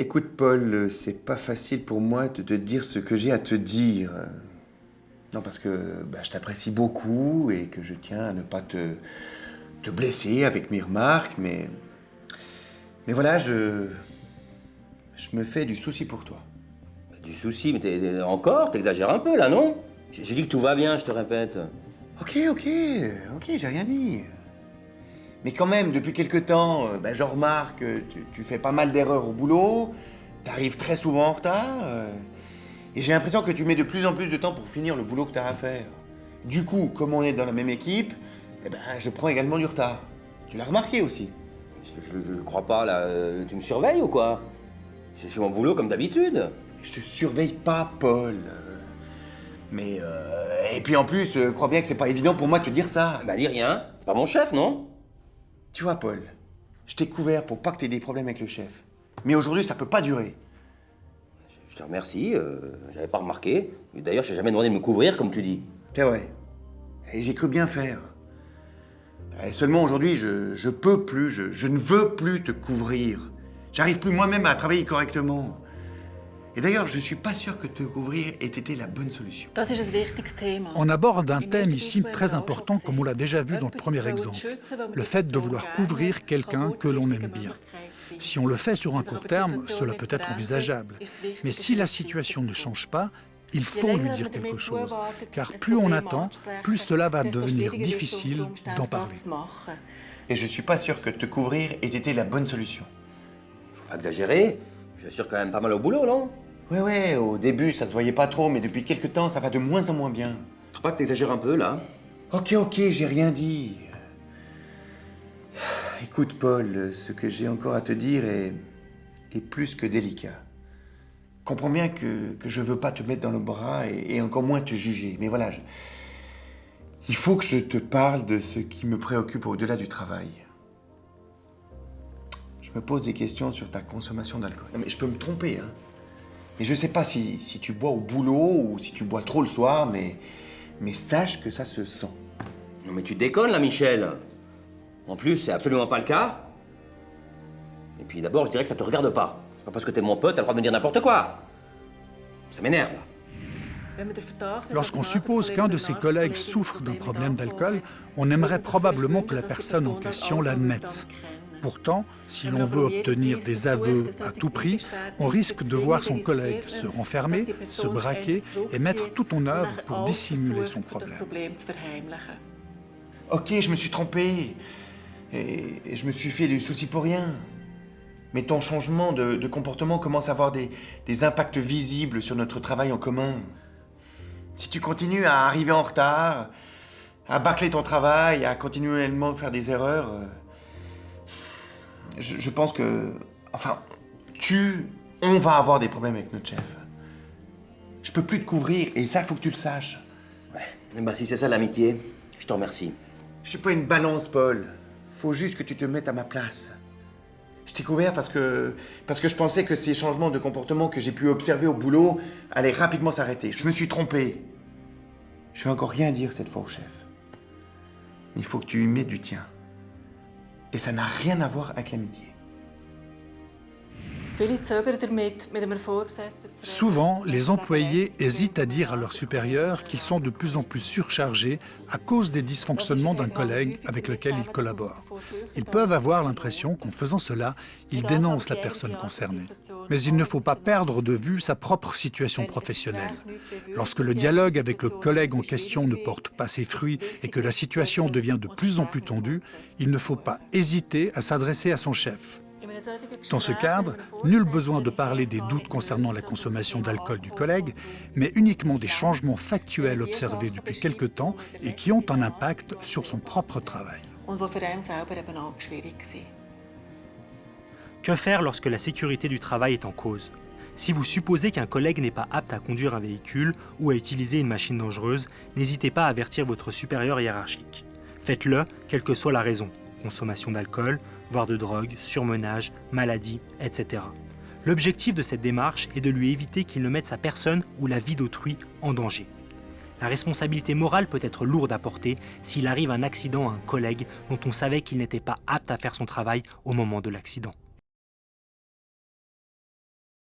Écoute, Paul, c'est pas facile pour moi de te dire ce que j'ai à te dire. Non, parce que je t'apprécie beaucoup et que je tiens à ne pas te blesser avec mes remarques, mais voilà, je me fais du souci pour toi. Du souci, mais encore, t'exagères un peu là, non? J'ai dit que tout va bien, je te répète. Ok, j'ai rien dit. Mais quand même, depuis quelque temps, je remarque que tu fais pas mal d'erreurs au boulot, t'arrives très souvent en retard, et j'ai l'impression que tu mets de plus en plus de temps pour finir le boulot que t'as à faire. Du coup, comme on est dans la même équipe, je prends également du retard. Tu l'as remarqué aussi. Je crois pas, là. Tu me surveilles ou quoi? Je fais mon boulot comme d'habitude. Je te surveille pas, Paul. Et puis en plus, crois bien que c'est pas évident pour moi de te dire ça. Bah dis rien, c'est pas mon chef, non? Tu vois, Paul, je t'ai couvert pour pas que t'aies des problèmes avec le chef. Mais aujourd'hui, ça peut pas durer. Je te remercie, j'avais pas remarqué. D'ailleurs, je t'ai jamais demandé de me couvrir, comme tu dis. C'est vrai. Et j'ai cru bien faire. Et seulement aujourd'hui, je peux plus, je ne veux plus te couvrir. J'arrive plus moi-même à travailler correctement. Et d'ailleurs, je suis pas sûr que te couvrir ait été la bonne solution. On aborde un thème ici très important, comme on l'a déjà vu dans le premier exemple. Le fait de vouloir couvrir quelqu'un que l'on aime bien. Si on le fait sur un court terme, cela peut être envisageable. Mais si la situation ne change pas, il faut lui dire quelque chose. Car plus on attend, plus cela va devenir difficile d'en parler. Et je suis pas sûr que te couvrir ait été la bonne solution. Faut pas exagérer, j'assure quand même pas mal au boulot, non? Ouais, au début, ça se voyait pas trop, mais depuis quelques temps, ça va de moins en moins bien. Faut pas que t'exagères un peu, là? Ok, j'ai rien dit. Écoute, Paul, ce que j'ai encore à te dire est plus que délicat. Comprends bien que je veux pas te mettre dans le bras et encore moins te juger. Mais voilà, il faut que je te parle de ce qui me préoccupe au-delà du travail. Je me pose des questions sur ta consommation d'alcool. Non, mais je peux me tromper, hein. Mais je sais pas si tu bois au boulot ou si tu bois trop le soir, mais sache que ça se sent. Non mais tu déconnes là, Michel. En plus, c'est absolument pas le cas. Et puis d'abord, je dirais que ça te regarde pas. C'est pas parce que t'es mon pote, t'as le droit de me dire n'importe quoi. Ça m'énerve là. Lorsqu'on suppose qu'un de ses collègues souffre d'un problème d'alcool, on aimerait probablement que la personne en question l'admette. Pourtant, si l'on veut obtenir des aveux à tout prix, on risque de voir son collègue se renfermer, se braquer et mettre tout en œuvre pour dissimuler son problème. Ok, je me suis trompé. Et je me suis fait du souci pour rien. Mais ton changement de comportement commence à avoir des impacts visibles sur notre travail en commun. Si tu continues à arriver en retard, à bâcler ton travail, à continuellement faire des erreurs, je pense que... Enfin, on va avoir des problèmes avec notre chef. Je peux plus te couvrir et ça, faut que tu le saches. Ouais, si c'est ça l'amitié, je te remercie. Je suis pas une balance, Paul. Faut juste que tu te mettes à ma place. Je t'ai couvert parce que je pensais que ces changements de comportement que j'ai pu observer au boulot allaient rapidement s'arrêter. Je me suis trompé. Je vais encore rien dire cette fois au chef. Mais il faut que tu y mettes du tien. Et ça n'a rien à voir avec l'amitié. Souvent, les employés hésitent à dire à leurs supérieurs qu'ils sont de plus en plus surchargés à cause des dysfonctionnements d'un collègue avec lequel ils collaborent. Ils peuvent avoir l'impression qu'en faisant cela, ils dénoncent la personne concernée. Mais il ne faut pas perdre de vue sa propre situation professionnelle. Lorsque le dialogue avec le collègue en question ne porte pas ses fruits et que la situation devient de plus en plus tendue, il ne faut pas hésiter à s'adresser à son chef. Dans ce cadre, nul besoin de parler des doutes concernant la consommation d'alcool du collègue, mais uniquement des changements factuels observés depuis quelque temps et qui ont un impact sur son propre travail. Que faire lorsque la sécurité du travail est en cause? Si vous supposez qu'un collègue n'est pas apte à conduire un véhicule ou à utiliser une machine dangereuse, n'hésitez pas à avertir votre supérieur hiérarchique. Faites-le, quelle que soit la raison. Consommation d'alcool, voire de drogue, surmenage, maladie, etc. L'objectif de cette démarche est de lui éviter qu'il ne mette sa personne ou la vie d'autrui en danger. La responsabilité morale peut être lourde à porter s'il arrive un accident à un collègue dont on savait qu'il n'était pas apte à faire son travail au moment de l'accident.